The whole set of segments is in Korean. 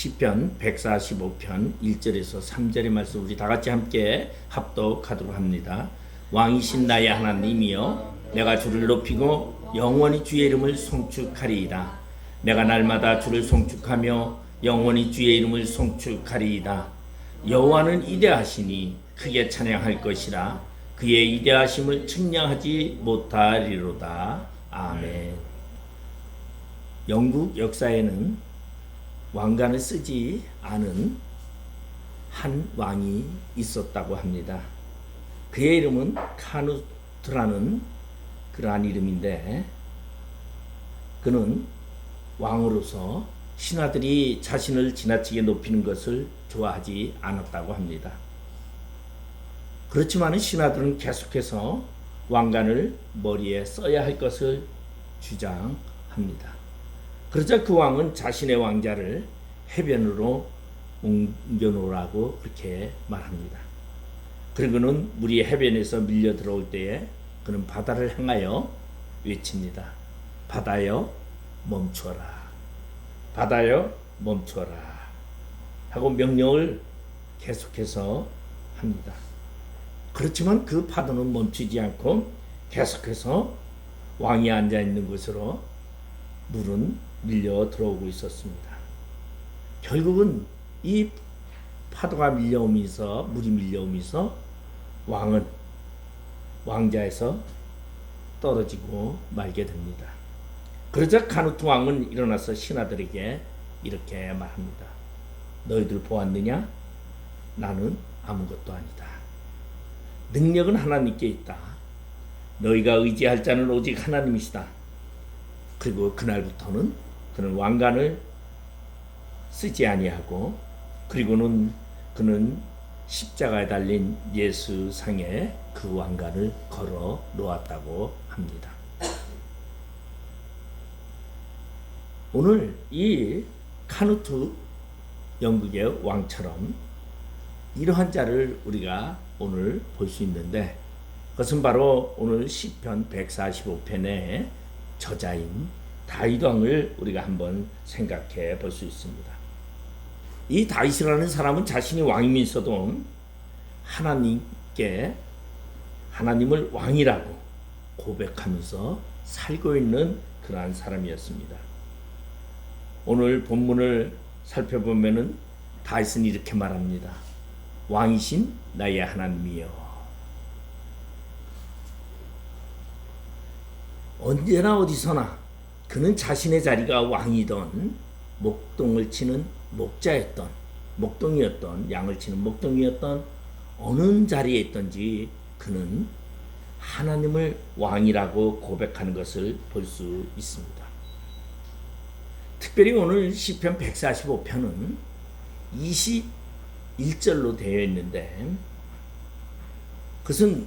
시편 145편 1절에서 3절의 말씀 우리 다 같이 함께 합독하도록 합니다. 왕이신 나의 하나님이여, 내가 주를 높이고 영원히 주의 이름을 송축하리이다. 내가 날마다 주를 송축하며 영원히 주의 이름을 송축하리이다. 여호와는 위대하시니 크게 찬양할 것이라. 그의 위대하심을 측량하지 못하리로다. 아멘. 영국 역사에는 왕관을 쓰지 않은 한 왕이 있었다고 합니다. 그의 이름은 카누트라는 그러한 이름인데, 그는 왕으로서 신하들이 자신을 지나치게 높이는 것을 좋아하지 않았다고 합니다. 그렇지만 신하들은 계속해서 왕관을 머리에 써야 할 것을 주장합니다. 그러자 그 왕은 자신의 왕자를 해변으로 옮겨놓으라고 그렇게 말합니다. 그리고 그는 물이 해변에서 밀려 들어올 때에 그는 바다를 향하여 외칩니다. 바다여 멈춰라. 바다여 멈춰라. 하고 명령을 계속해서 합니다. 그렇지만 그 파도는 멈추지 않고 계속해서 왕이 앉아 있는 곳으로 물은 밀려 들어오고 있었습니다. 결국은 이 파도가 밀려오면서, 물이 밀려오면서 왕은 왕자에서 떨어지고 말게 됩니다. 그러자 카누트 왕은 일어나서 신하들에게 이렇게 말합니다. 너희들 보았느냐? 나는 아무것도 아니다. 능력은 하나님께 있다. 너희가 의지할 자는 오직 하나님이시다. 그리고 그날부터는 그는 왕관을 쓰지 아니하고, 그리고는 그는 십자가에 달린 예수상에 그 왕관을 걸어 놓았다고 합니다. 오늘 이 카누트 영국의 왕처럼 이러한 자를 우리가 오늘 볼 수 있는데, 그것은 바로 오늘 시편 145편의 저자인 다윗 왕을 우리가 한번 생각해 볼 수 있습니다. 이 다윗이라는 사람은 자신이 왕이면서도 하나님을 왕이라고 고백하면서 살고 있는 그러한 사람이었습니다. 오늘 본문을 살펴보면은 다윗은 이렇게 말합니다. 왕이신 나의 하나님이여. 언제나 어디서나 그는 자신의 자리가 왕이던, 목동을 치는 목동이었던, 양을 치는 목동이었던 어느 자리에 있던지 그는 하나님을 왕이라고 고백하는 것을 볼 수 있습니다. 특별히 오늘 시편 145편은 21절로 되어 있는데, 그것은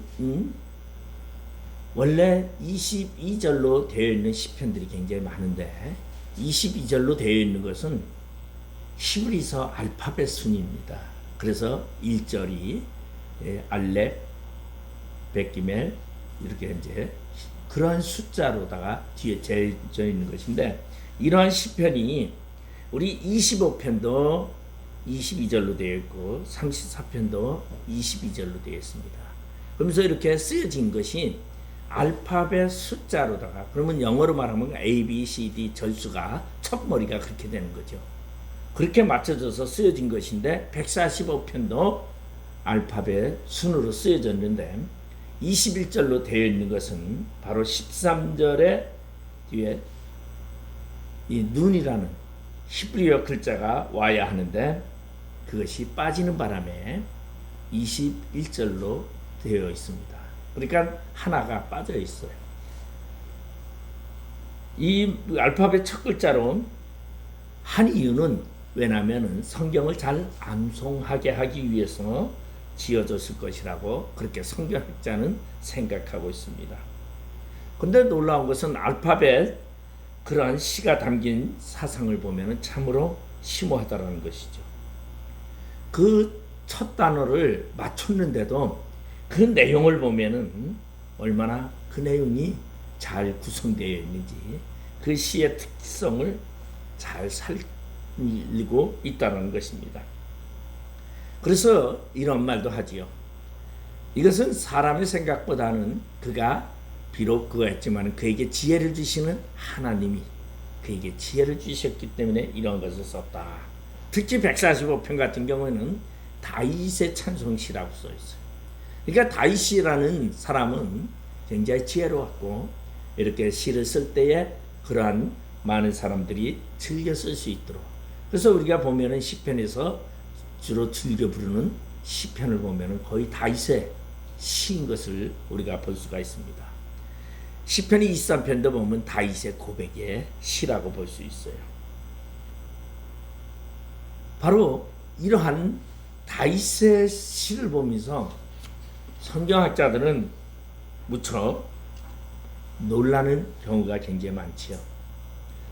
원래 22절로 되어 있는 시편들이 굉장히 많은데 22절로 되어 있는 것은 히브리서 알파벳 순입니다. 그래서 1절이 알렙, 백기멜 이렇게 이제 그러한 숫자로다가 뒤에 재져 있는 것인데, 이러한 시편이 우리 25편도 22절로 되어 있고 34편도 22절로 되어 있습니다. 그러면서 이렇게 쓰여진 것이 알파벳 숫자로다가, 그러면 영어로 말하면 A, B, C, D 절수가 첫 머리가 그렇게 되는 거죠. 그렇게 맞춰져서 쓰여진 것인데 145편도 알파벳 순으로 쓰여졌는데 21절로 되어 있는 것은 바로 13절에 뒤에 이 눈이라는 히브리어 글자가 와야 하는데 그것이 빠지는 바람에 21절로 되어 있습니다. 그러니까 하나가 빠져 있어요. 이 알파벳 첫 글자로 한 이유는 왜냐하면 성경을 잘 암송하게 하기 위해서 지어졌을 것이라고 그렇게 성경학자는 생각하고 있습니다. 그런데 놀라운 것은 알파벳 그러한 시가 담긴 사상을 보면 참으로 심오하다는 것이죠. 그 첫 단어를 맞췄는데도 그 내용을 보면은 얼마나 그 내용이 잘 구성되어 있는지, 그 시의 특성을 잘 흔들리고 있다는 것입니다. 그래서 이런 말도 하지요. 이것은 사람의 생각보다는 그가 비록 그거였지만 그에게 지혜를 주시는 하나님이 그에게 지혜를 주셨기 때문에 이런 것을 썼다. 특히 145편 같은 경우에는 다윗의 찬송시라고 써 있어요. 그러니까 다윗이라는 사람은 굉장히 지혜로웠고 이렇게 시를 쓸 때에 그러한 많은 사람들이 즐겨 쓸 수 있도록. 그래서 우리가 보면은 시편에서 주로 즐겨 부르는 시편을 보면은 거의 다윗의 시인 것을 우리가 볼 수가 있습니다. 시편이 23편도 보면 다윗의 고백의 시라고 볼 수 있어요. 바로 이러한 다윗의 시를 보면서 성경학자들은 무척 놀라는 경우가 굉장히 많지요.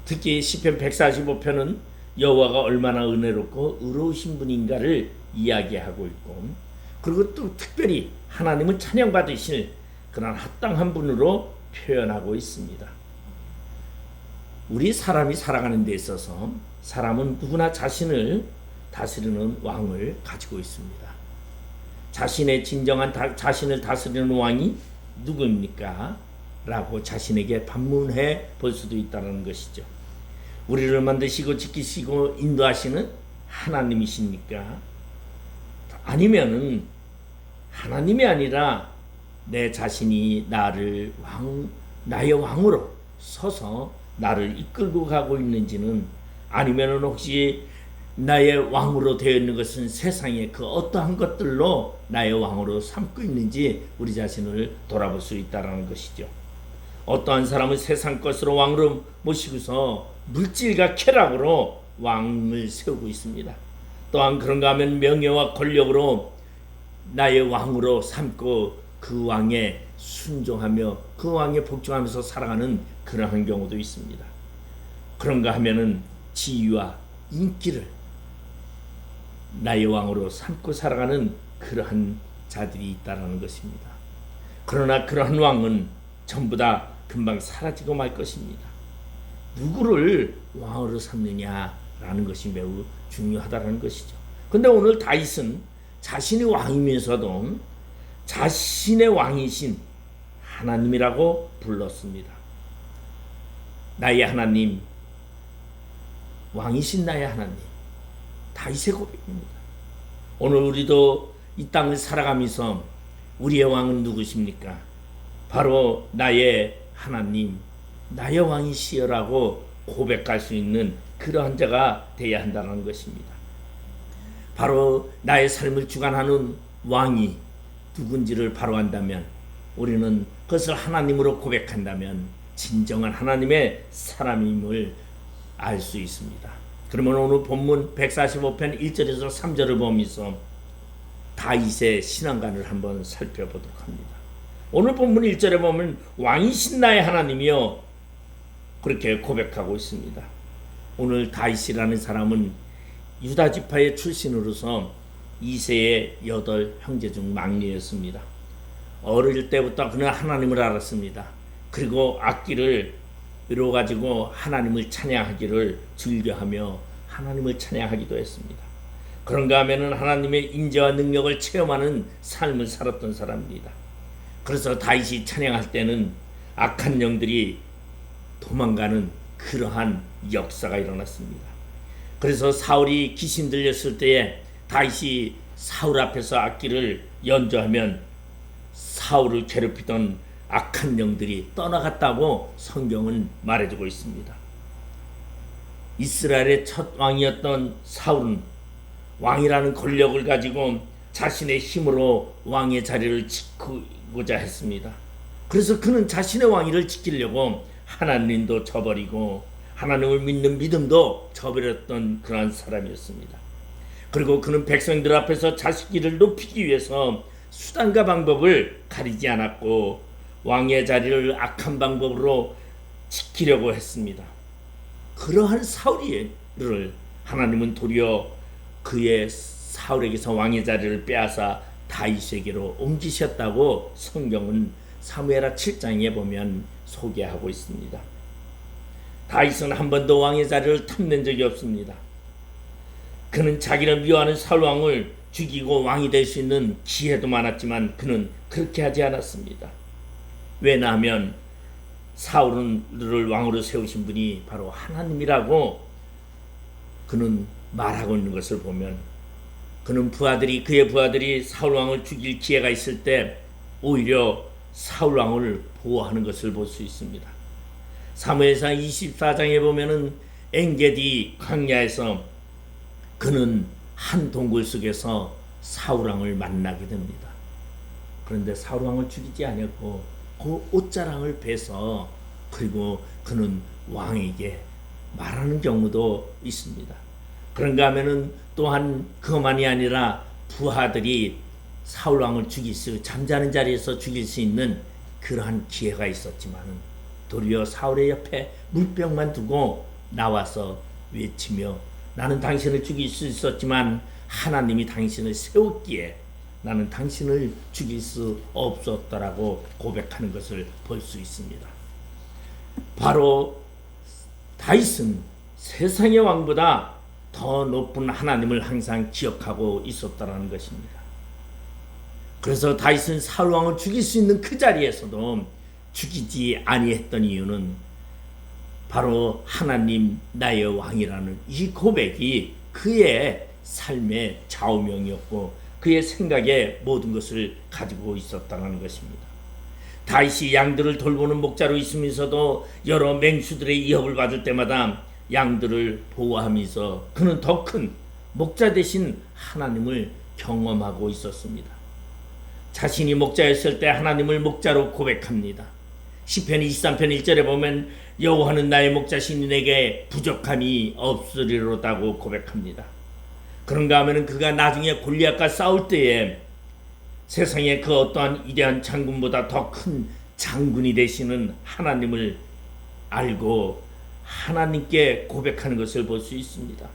특히 시편 145편은 여호와가 얼마나 은혜롭고 의로우신 분인가를 이야기하고 있고, 그리고 또 특별히 하나님은 찬양받으실 그런 합당한 분으로 표현하고 있습니다. 우리 사람이 살아가는 데 있어서 사람은 누구나 자신을 다스리는 왕을 가지고 있습니다. 자신의 진정한 자신을 다스리는 왕이 누구입니까? 라고 자신에게 반문해 볼 수도 있다는 것이죠. 우리를 만드시고 지키시고 인도하시는 하나님이십니까? 아니면은 하나님이 아니라 내 자신이 나의 왕으로 서서 나를 이끌고 가고 있는지는, 아니면은 혹시 나의 왕으로 되어 있는 것은 세상의 그 어떠한 것들로 나의 왕으로 삼고 있는지 우리 자신을 돌아볼 수 있다는 것이죠. 어떠한 사람은 세상 것으로 왕으로 모시고서 물질과 쾌락으로 왕을 세우고 있습니다. 또한 그런가 하면 명예와 권력으로 나의 왕으로 삼고 그 왕에 순종하며 그 왕에 복종하면서 살아가는 그러한 경우도 있습니다. 그런가 하면은 지위와 인기를 나의 왕으로 삼고 살아가는 그러한 자들이 있다는 것입니다. 그러나 그러한 왕은 전부 다 금방 사라지고 말 것입니다. 누구를 왕으로 삼느냐라는 것이 매우 중요하다는 것이죠. 근데 오늘 다윗은 자신이 왕이면서도 자신의 왕이신 하나님이라고 불렀습니다. 나의 하나님, 왕이신 나의 하나님, 다윗의 고백입니다. 오늘 우리도 이 땅을 살아가면서 우리의 왕은 누구십니까? 바로 나의 하나님, 나의 왕이시여라고 고백할 수 있는 그러한 자가 되어야 한다는 것입니다. 바로 나의 삶을 주관하는 왕이 누군지를 바로 안다면, 우리는 그것을 하나님으로 고백한다면 진정한 하나님의 사람임을 알 수 있습니다. 그러면 오늘 본문 145편 1절에서 3절을 보면서 다윗의 신앙관을 한번 살펴보도록 합니다. 오늘 본문 1절에 보면 왕이신 나의 하나님이여 그렇게 고백하고 있습니다. 오늘 다윗이라는 사람은 유다 지파의 출신으로서 이새의 8 형제 중 막내였습니다. 어릴 때부터 그는 하나님을 알았습니다. 그리고 악기를 이뤄가지고 하나님을 찬양하기를 즐겨하며 하나님을 찬양하기도 했습니다. 그런가 하면은 하나님의 인재와 능력을 체험하는 삶을 살았던 사람입니다. 그래서 다윗이 찬양할 때는 악한 영들이 도망가는 그러한 역사가 일어났습니다. 그래서 사울이 귀신 들렸을 때에 다윗이 사울 앞에서 악기를 연주하면 사울을 괴롭히던 악한 영들이 떠나갔다고 성경은 말해주고 있습니다. 이스라엘의 첫 왕이었던 사울은 왕이라는 권력을 가지고 자신의 힘으로 왕의 자리를 지키고자 했습니다. 그래서 그는 자신의 왕위를 지키려고 하나님도 저버리고 하나님을 믿는 믿음도 저버렸던 그러한 사람이었습니다. 그리고 그는 백성들 앞에서 자식기를 높이기 위해서 수단과 방법을 가리지 않았고 왕의 자리를 악한 방법으로 지키려고 했습니다. 그러한 사울을 하나님은 도리어 그의 사울에게서 왕의 자리를 빼앗아 다윗에게로 옮기셨다고 성경은 사무엘하 7장에 보면 소개하고 있습니다. 다윗은 한 번도 왕의 자리를 탐낸 적이 없습니다. 그는 자기를 미워하는 사울 왕을 죽이고 왕이 될 수 있는 기회도 많았지만 그는 그렇게 하지 않았습니다. 왜냐하면 사울을 왕으로 세우신 분이 바로 하나님이라고 그는 말하고 있는 것을 보면, 그는 그의 부하들이 사울 왕을 죽일 기회가 있을 때 오히려 사울 왕을 보호하는 것을 볼 수 있습니다. 사무엘상 24장에 보면은 엔게디 광야에서 그는 한 동굴 속에서 사울 왕을 만나게 됩니다. 그런데 사울 왕을 죽이지 않았고 그 옷자랑을 베서 그리고 그는 왕에게 말하는 경우도 있습니다. 그런가 하면은 또한 그것만이 아니라 부하들이 사울 왕을 잠자는 자리에서 죽일 수 있는 그러한 기회가 있었지만은 도리어 사울의 옆에 물병만 두고 나와서 외치며, 나는 당신을 죽일 수 있었지만 하나님이 당신을 세웠기에 나는 당신을 죽일 수 없었다라고 고백하는 것을 볼 수 있습니다. 바로 다윗은 세상의 왕보다 더 높은 하나님을 항상 기억하고 있었다라는 것입니다. 그래서 다윗은 사울 왕을 죽일 수 있는 그 자리에서도 죽이지 아니했던 이유는 바로 하나님 나의 왕이라는 이 고백이 그의 삶의 좌우명이었고 그의 생각에 모든 것을 가지고 있었다는 것입니다. 다윗이 양들을 돌보는 목자로 있으면서도 여러 맹수들의 위협을 받을 때마다 양들을 보호하면서 그는 더 큰 목자 대신 하나님을 경험하고 있었습니다. 자신이 목자였을 때 하나님을 목자로 고백합니다. 시편 23편 1절에 보면 여호와는 나의 목자시니 내게 부족함이 없으리로다고 고백합니다. 그런가 하면 그가 나중에 골리앗과 싸울 때에 세상에 그 어떠한 위대한 장군보다 더 큰 장군이 되시는 하나님을 알고 하나님께 고백하는 것을 볼 수 있습니다.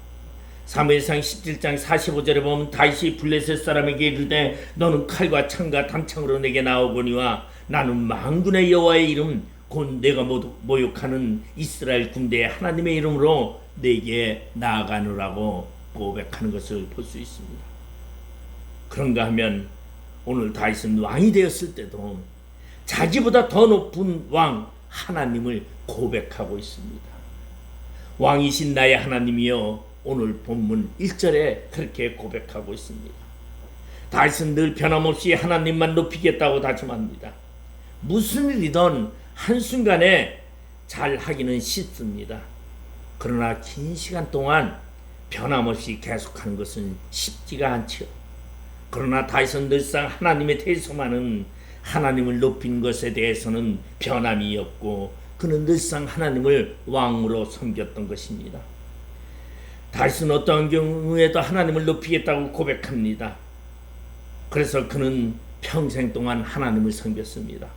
사무엘상 17장 45절에 보면 다윗이 블레셋 사람에게 이르되 너는 칼과 창과 단창으로 내게 나오거니와 나는 만군의 여호와의 이름 곧 내가 모욕하는 이스라엘 군대의 하나님의 이름으로 내게 나아가노라고 고백하는 것을 볼 수 있습니다. 그런가 하면 오늘 다윗은 왕이 되었을 때도 자기보다 더 높은 왕 하나님을 고백하고 있습니다. 왕이신 나의 하나님이여, 오늘 본문 1절에 그렇게 고백하고 있습니다. 다윗은 늘 변함없이 하나님만 높이겠다고 다짐합니다. 무슨 일이든 한순간에 잘 하기는 쉽습니다. 그러나 긴 시간 동안 변함없이 계속하는 것은 쉽지가 않죠. 그러나 다윗은 늘상 하나님에 대해서만은 하나님을 높인 것에 대해서는 변함이 없고 그는 늘상 하나님을 왕으로 섬겼던 것입니다. 다윗은 어떠한 경우에도 하나님을 높이겠다고 고백합니다. 그래서 그는 평생 동안 하나님을 섬겼습니다.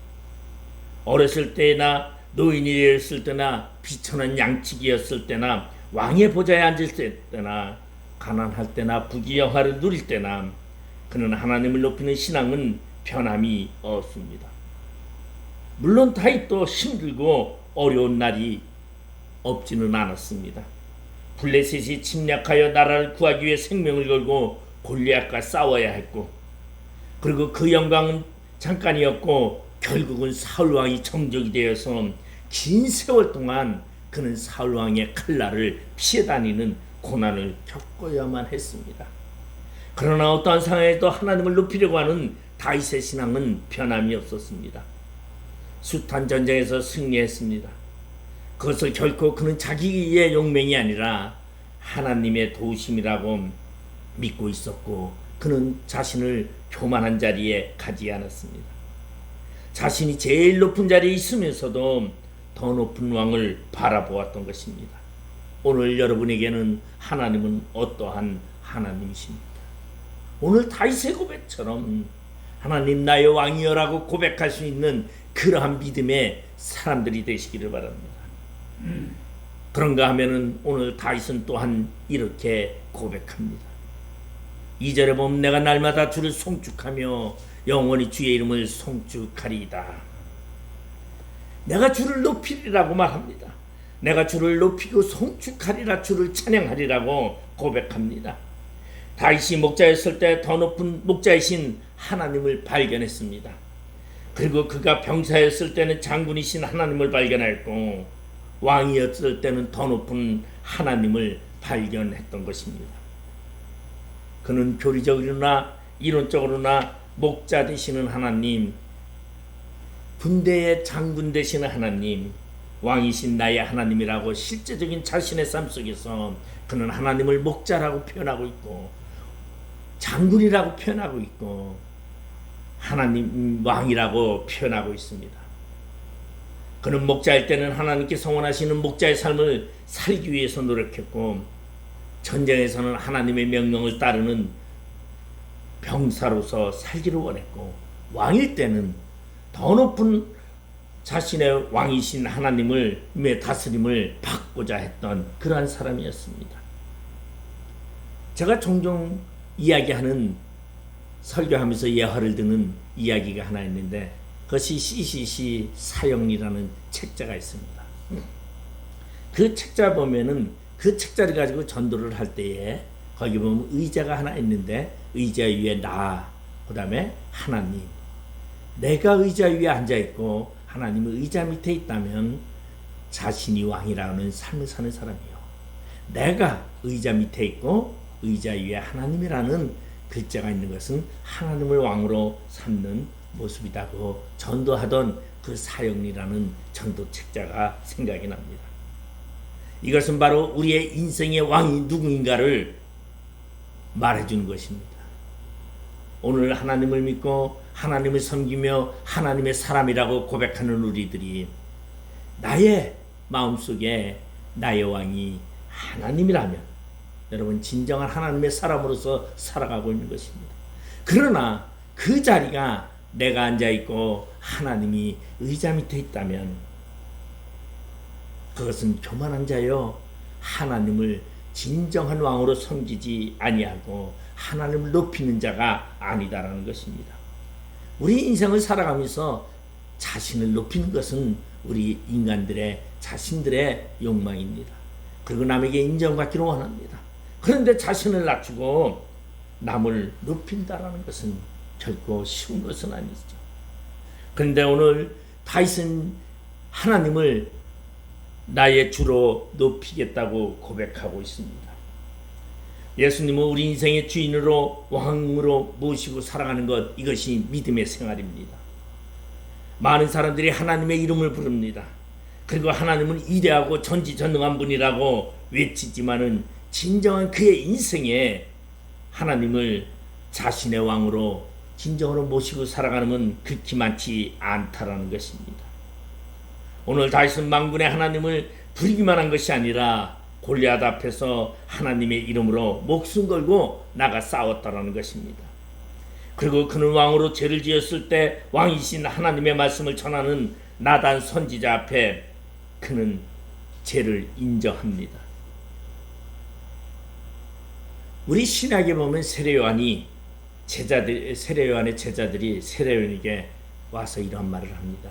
어렸을 때나 노인이 되었을 때나 비천한 양치기였을 때나 왕의 보좌에 앉을 때나 가난할 때나 부귀영화를 누릴 때나 그는 하나님을 높이는 신앙은 변함이 없습니다. 물론 다윗도 힘들고 어려운 날이 없지는 않았습니다. 블레셋이 침략하여 나라를 구하기 위해 생명을 걸고 골리앗과 싸워야 했고, 그리고 그 영광은 잠깐이었고 결국은 사울 왕이 정적이 되어서 긴 세월 동안 그는 사울 왕의 칼날을 피해 다니는 고난을 겪어야만 했습니다. 그러나 어떠한 상황에도 하나님을 높이려고 하는 다윗의 신앙은 변함이 없었습니다. 숱한 전쟁에서 승리했습니다. 그것을 결코 그는 자기의 용맹이 아니라 하나님의 도우심이라고 믿고 있었고 그는 자신을 교만한 자리에 가지 않았습니다. 자신이 제일 높은 자리에 있으면서도 더 높은 왕을 바라보았던 것입니다. 오늘 여러분에게는 하나님은 어떠한 하나님이십니까? 오늘 다윗의 고백처럼 하나님 나의 왕이여라고 고백할 수 있는 그러한 믿음의 사람들이 되시기를 바랍니다. 그런가 하면은 오늘 다윗은 또한 이렇게 고백합니다. 2절에 보면 내가 날마다 주를 송축하며 영원히 주의 이름을 송축하리이다. 내가 주를 높이리라고 말합니다. 내가 주를 높이고 송축하리라, 주를 찬양하리라고 고백합니다. 다윗이 목자였을 때 더 높은 목자이신 하나님을 발견했습니다. 그리고 그가 병사였을 때는 장군이신 하나님을 발견했고 왕이었을 때는 더 높은 하나님을 발견했던 것입니다. 그는 교리적으로나 이론적으로나 목자 되시는 하나님, 군대의 장군 되시는 하나님, 왕이신 나의 하나님이라고 실제적인 자신의 삶 속에서 그는 하나님을 목자라고 표현하고 있고 장군이라고 표현하고 있고 하나님 왕이라고 표현하고 있습니다. 그는 목자일 때는 하나님께서 원하시는 목자의 삶을 살기 위해서 노력했고 전쟁에서는 하나님의 명령을 따르는 병사로서 살기를 원했고 왕일 때는 더 높은 자신의 왕이신 하나님의 다스림을 받고자 했던 그러한 사람이었습니다. 제가 종종 이야기하는 설교하면서 예화를 드는 이야기가 하나 있는데 그것이 CCC 사형리라는 책자가 있습니다. 그 책자 보면은 그 책자를 가지고 전도를 할 때에 거기 보면 의자가 하나 있는데 의자 위에 나, 그 다음에 하나님, 내가 의자 위에 앉아 있고 하나님은 의자 밑에 있다면 자신이 왕이라는 삶을 사는 사람이요. 내가 의자 밑에 있고 의자 위에 하나님이라는 글자가 있는 것은 하나님을 왕으로 삼는 모습이라고 전도하던 그 사형리라는 전도 책자가 생각이 납니다. 이것은 바로 우리의 인생의 왕이 누구인가를 말해주는 것입니다. 오늘 하나님을 믿고 하나님을 섬기며 하나님의 사람이라고 고백하는 우리들이 나의 마음속에 나의 왕이 하나님이라면 여러분 진정한 하나님의 사람으로서 살아가고 있는 것입니다. 그러나 그 자리가 내가 앉아있고 하나님이 의자 밑에 있다면 그것은 교만한 자요 하나님을 진정한 왕으로 섬기지 아니하고 하나님을 높이는 자가 아니다라는 것입니다. 우리 인생을 살아가면서 자신을 높이는 것은 우리 인간들의 자신들의 욕망입니다. 그리고 남에게 인정받기를 원합니다. 그런데 자신을 낮추고 남을 높인다라는 것은 결코 쉬운 것은 아니죠. 그런데 오늘 다윗은 하나님을 나의 주로 높이겠다고 고백하고 있습니다. 예수님은 우리 인생의 주인으로 왕으로 모시고 살아가는 것, 이것이 믿음의 생활입니다. 많은 사람들이 하나님의 이름을 부릅니다. 그리고 하나님은 위대하고 전지전능한 분이라고 외치지만은 진정한 그의 인생에 하나님을 자신의 왕으로 진정으로 모시고 살아가는 건 극히 많지 않다라는 것입니다. 오늘 다윗은 만군의 하나님을 부리기만 한 것이 아니라 골리앗 앞에서 하나님의 이름으로 목숨 걸고 나가 싸웠다라는 것입니다. 그리고 그는 왕으로 죄를 지었을 때 왕이신 하나님의 말씀을 전하는 나단 선지자 앞에 그는 죄를 인정합니다. 우리 신약에 보면 세례요한의 제자들이 세례요한에게 와서 이런 말을 합니다.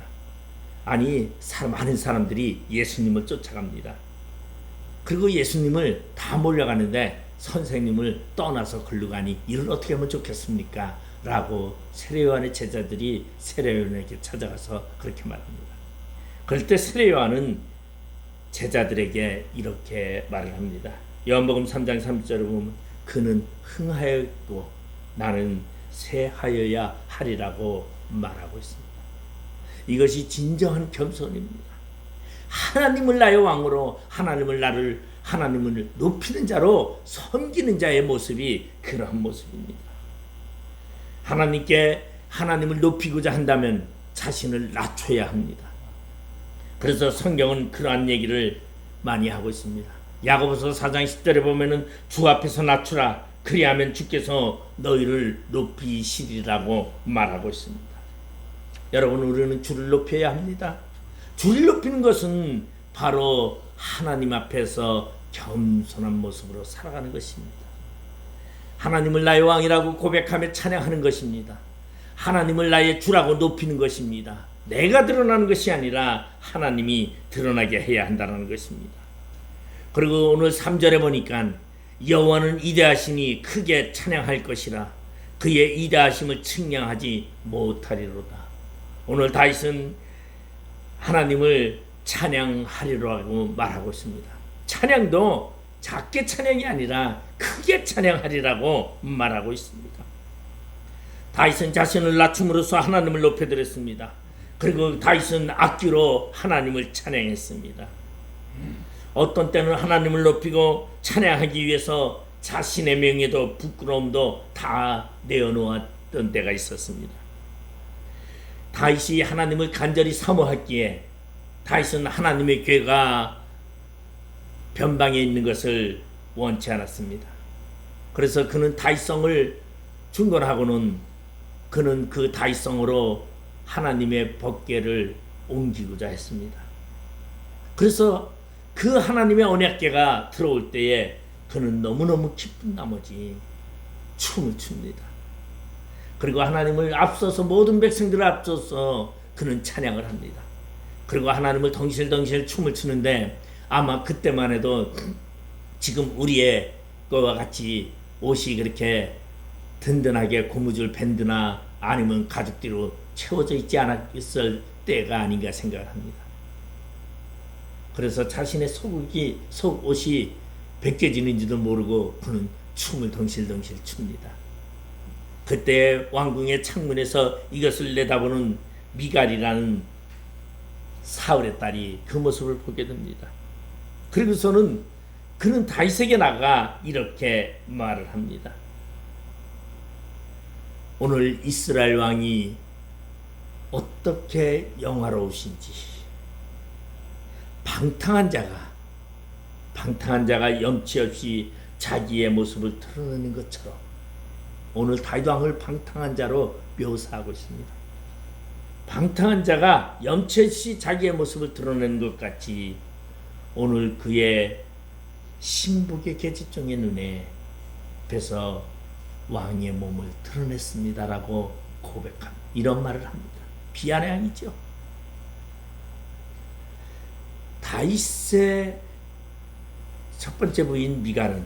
아니 많은 사람들이 예수님을 쫓아갑니다. 그리고 예수님을 다 몰려가는데 선생님을 떠나서 글로 가니 이를 어떻게 하면 좋겠습니까? 라고 세례요한의 제자들이 세례요한에게 찾아가서 그렇게 말합니다. 그럴 때 세례요한은 제자들에게 이렇게 말을 합니다. 요한복음 3장 3절을 보면 그는 흥하였고 나는 쇠하여야 하리라고 말하고 있습니다. 이것이 진정한 겸손입니다. 하나님을 나의 왕으로 하나님을 높이는 자로 섬기는 자의 모습이 그러한 모습입니다. 하나님을 높이고자 한다면 자신을 낮춰야 합니다. 그래서 성경은 그러한 얘기를 많이 하고 있습니다. 야고보서 4장 10절에 보면은 주 앞에서 낮추라 그리하면 주께서 너희를 높이시리라고 말하고 있습니다. 여러분, 우리는 주를 높여야 합니다. 주를 높이는 것은 바로 하나님 앞에서 겸손한 모습으로 살아가는 것입니다. 하나님을 나의 왕이라고 고백하며 찬양하는 것입니다. 하나님을 나의 주라고 높이는 것입니다. 내가 드러나는 것이 아니라 하나님이 드러나게 해야 한다는 것입니다. 그리고 오늘 3절에 보니까 여호와는 이대하시니 크게 찬양할 것이라. 그의 이대하심을 측량하지 못하리로다. 오늘 다윗은 하나님을 찬양하리라고 말하고 있습니다. 찬양도 작게 찬양이 아니라 크게 찬양하리라고 말하고 있습니다. 다윗은 자신을 낮춤으로써 하나님을 높여드렸습니다. 그리고 다윗은 악기로 하나님을 찬양했습니다. 어떤 때는 하나님을 높이고 찬양하기 위해서 자신의 명예도 부끄러움도 다 내어놓았던 때가 있었습니다. 다윗이 하나님을 간절히 사모했기에 다윗은 하나님의 죄가 변방에 있는 것을 원치 않았습니다. 그래서 그는 다윗성을 중건하고는 그는 그 다윗성으로 하나님의 법궤를 옮기고자 했습니다. 그래서 그 하나님의 언약궤가 들어올 때에 그는 너무너무 기쁜 나머지 춤을 춥니다. 그리고 하나님을 앞서서 모든 백성들을 앞서서 그는 찬양을 합니다. 그리고 하나님을 덩실덩실 춤을 추는데 아마 그때만 해도 지금 우리의 거와 같이 옷이 그렇게 든든하게 고무줄 밴드나 아니면 가죽띠로 채워져 있지 않았을 때가 아닌가 생각을 합니다. 그래서 자신의 속옷이 벗겨지는지도 모르고 그는 춤을 덩실덩실 춥니다. 그때 왕궁의 창문에서 이것을 내다보는 미갈이라는 사울의 딸이 그 모습을 보게 됩니다. 그리고서는 그는 다윗에게 나가 이렇게 말을 합니다. 오늘 이스라엘 왕이 어떻게 영화로우신지, 방탕한 자가 염치 없이 자기의 모습을 드러내는 것처럼 오늘 다윗 왕을 방탕한 자로 묘사하고 있습니다. 방탕한 자가 염치 없이 자기의 모습을 드러내는 것 같이 오늘 그의 신복의 계집종의 눈에 뵈서 왕의 몸을 드러냈습니다라고 고백합니다. 이런 말을 합니다. 비안의 아니죠. 다윗의 첫 번째 부인 미갈은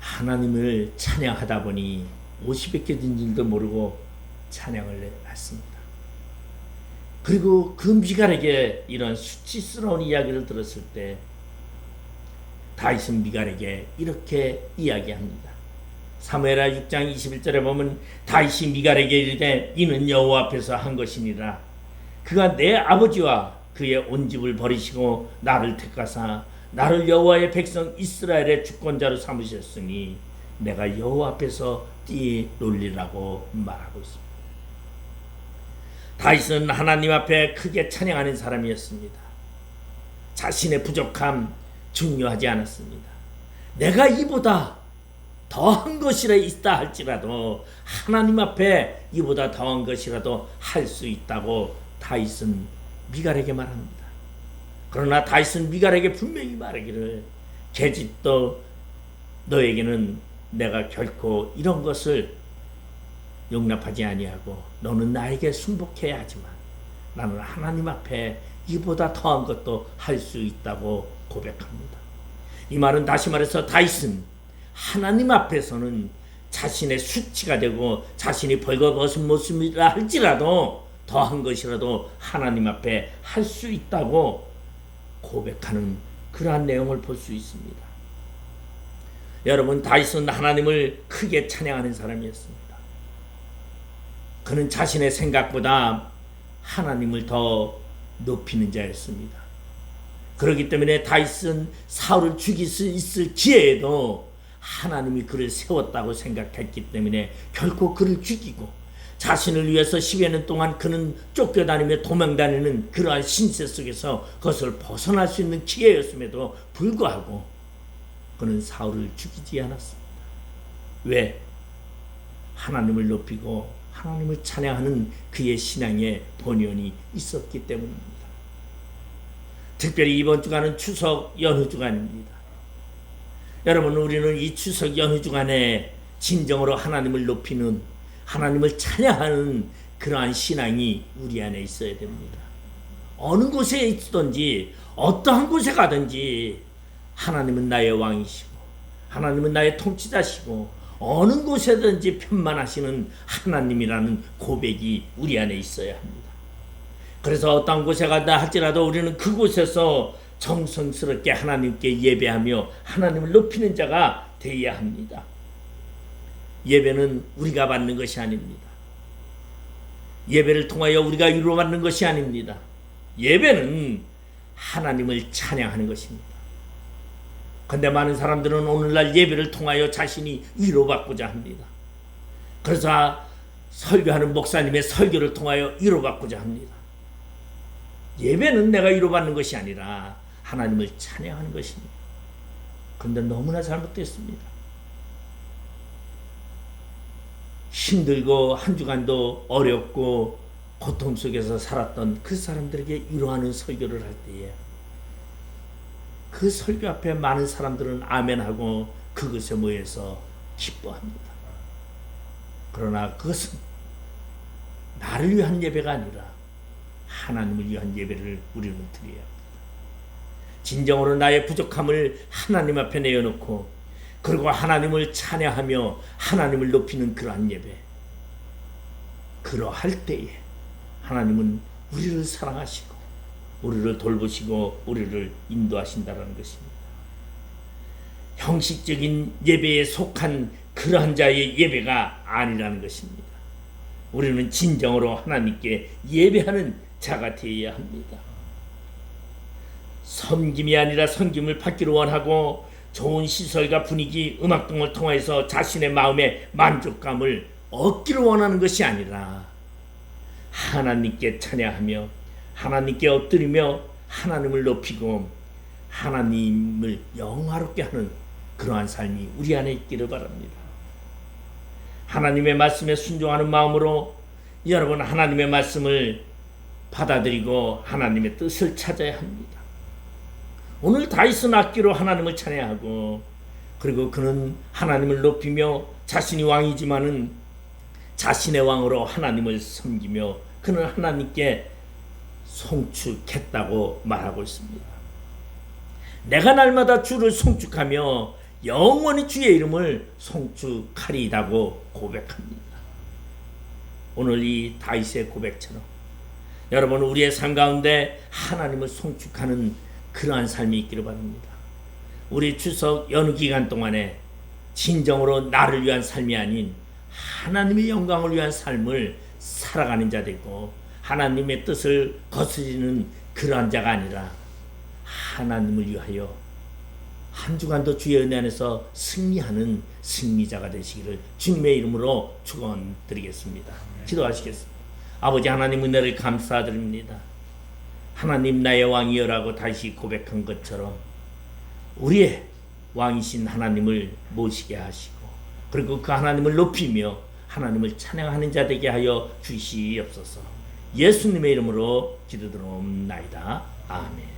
하나님을 찬양하다 보니 옷이 벗겨진 줄도 모르고 찬양을 했습니다. 그리고 그 미갈에게 이런 수치스러운 이야기를 들었을 때 다윗은 미갈에게 이렇게 이야기합니다. 사무엘하 6장 21절에 보면 다윗이 미갈에게 이르되 이는 여호와 앞에서 한 것이니라. 그가 내 아버지와 그의 온 집을 버리시고 나를 택하사 나를 여호와의 백성 이스라엘의 주권자로 삼으셨으니 내가 여호와 앞에서 뛰놀리라고 말하고 있습니다. 다윗은 하나님 앞에 크게 찬양하는 사람이었습니다. 자신의 부족함 중요하지 않았습니다. 내가 이보다 더한 것이라 있다 할지라도 하나님 앞에 이보다 더한 것이라도 할 수 있다고 다윗은 미갈에게 말합니다. 그러나 다윗은 미갈에게 분명히 말하기를 계집도 너에게는 내가 결코 이런 것을 용납하지 아니하고 너는 나에게 순복해야 하지만 나는 하나님 앞에 이보다 더한 것도 할 수 있다고 고백합니다. 이 말은 다시 말해서 다윗은 하나님 앞에서는 자신의 수치가 되고 자신이 벌거벗은 모습이라 할지라도 더한 것이라도 하나님 앞에 할 수 있다고 고백하는 그러한 내용을 볼 수 있습니다. 여러분, 다윗은 하나님을 크게 찬양하는 사람이었습니다. 그는 자신의 생각보다 하나님을 더 높이는 자였습니다. 그렇기 때문에 다윗은 사울을 죽일 수 있을 기회에도 하나님이 그를 세웠다고 생각했기 때문에 결코 그를 죽이고 자신을 위해서 10여 년 동안 그는 쫓겨다니며 도망다니는 그러한 신세 속에서 그것을 벗어날 수 있는 기회였음에도 불구하고 그는 사울을 죽이지 않았습니다. 왜? 하나님을 높이고 하나님을 찬양하는 그의 신앙의 본연이 있었기 때문입니다. 특별히 이번 주간은 추석 연휴 주간입니다. 여러분, 우리는 이 추석 연휴 주간에 진정으로 하나님을 높이는, 하나님을 찬양하는 그러한 신앙이 우리 안에 있어야 됩니다. 어느 곳에 있든지 어떠한 곳에 가든지 하나님은 나의 왕이시고 하나님은 나의 통치자시고 어느 곳에든지 편만하시는 하나님이라는 고백이 우리 안에 있어야 합니다. 그래서 어떤 곳에 간다 할지라도 우리는 그곳에서 정성스럽게 하나님께 예배하며 하나님을 높이는 자가 되어야 합니다. 예배는 우리가 받는 것이 아닙니다. 예배를 통하여 우리가 위로받는 것이 아닙니다. 예배는 하나님을 찬양하는 것입니다. 그런데 많은 사람들은 오늘날 예배를 통하여 자신이 위로받고자 합니다. 그래서 설교하는 목사님의 설교를 통하여 위로받고자 합니다. 예배는 내가 위로받는 것이 아니라 하나님을 찬양하는 것입니다. 그런데 너무나 잘못됐습니다. 힘들고 한 주간도 어렵고 고통 속에서 살았던 그 사람들에게 위로하는 설교를 할 때에 그 설교 앞에 많은 사람들은 아멘하고 그것에 모여서 기뻐합니다. 그러나 그것은 나를 위한 예배가 아니라 하나님을 위한 예배를 우리는 드려야 합니다. 진정으로 나의 부족함을 하나님 앞에 내어놓고 그리고 하나님을 찬양하며 하나님을 높이는 그러한 예배, 그러할 때에 하나님은 우리를 사랑하시고 우리를 돌보시고 우리를 인도하신다는 것입니다. 형식적인 예배에 속한 그러한 자의 예배가 아니라는 것입니다. 우리는 진정으로 하나님께 예배하는 자가 되어야 합니다. 섬김이 아니라 섬김을 받기를 원하고 좋은 시설과 분위기, 음악 등을 통해서 자신의 마음의 만족감을 얻기를 원하는 것이 아니라 하나님께 찬양하며 하나님께 엎드리며 하나님을 높이고 하나님을 영화롭게 하는 그러한 삶이 우리 안에 있기를 바랍니다. 하나님의 말씀에 순종하는 마음으로 여러분 하나님의 말씀을 받아들이고 하나님의 뜻을 찾아야 합니다. 오늘 다윗은 악기로 하나님을 찬양하고 그리고 그는 하나님을 높이며 자신이 왕이지만은 자신의 왕으로 하나님을 섬기며 그는 하나님께 송축했다고 말하고 있습니다. 내가 날마다 주를 송축하며 영원히 주의 이름을 송축하리이다고 고백합니다. 오늘 이 다윗의 고백처럼 여러분 우리의 삶 가운데 하나님을 송축하는 그러한 삶이 있기를 바랍니다. 우리 추석 연휴 기간 동안에 진정으로 나를 위한 삶이 아닌 하나님의 영광을 위한 삶을 살아가는 자 되고 하나님의 뜻을 거스리는 그러한 자가 아니라 하나님을 위하여 한 주간도 주의 은혜 안에서 승리하는 승리자가 되시기를 주님의 이름으로 축원드리겠습니다. 기도하시겠습니다. 아버지 하나님 은혜를 감사드립니다. 하나님 나의 왕이여라고 다시 고백한 것처럼 우리의 왕이신 하나님을 모시게 하시고 그리고 그 하나님을 높이며 하나님을 찬양하는 자 되게 하여 주시옵소서. 예수님의 이름으로 기도드리옵나이다. 아멘.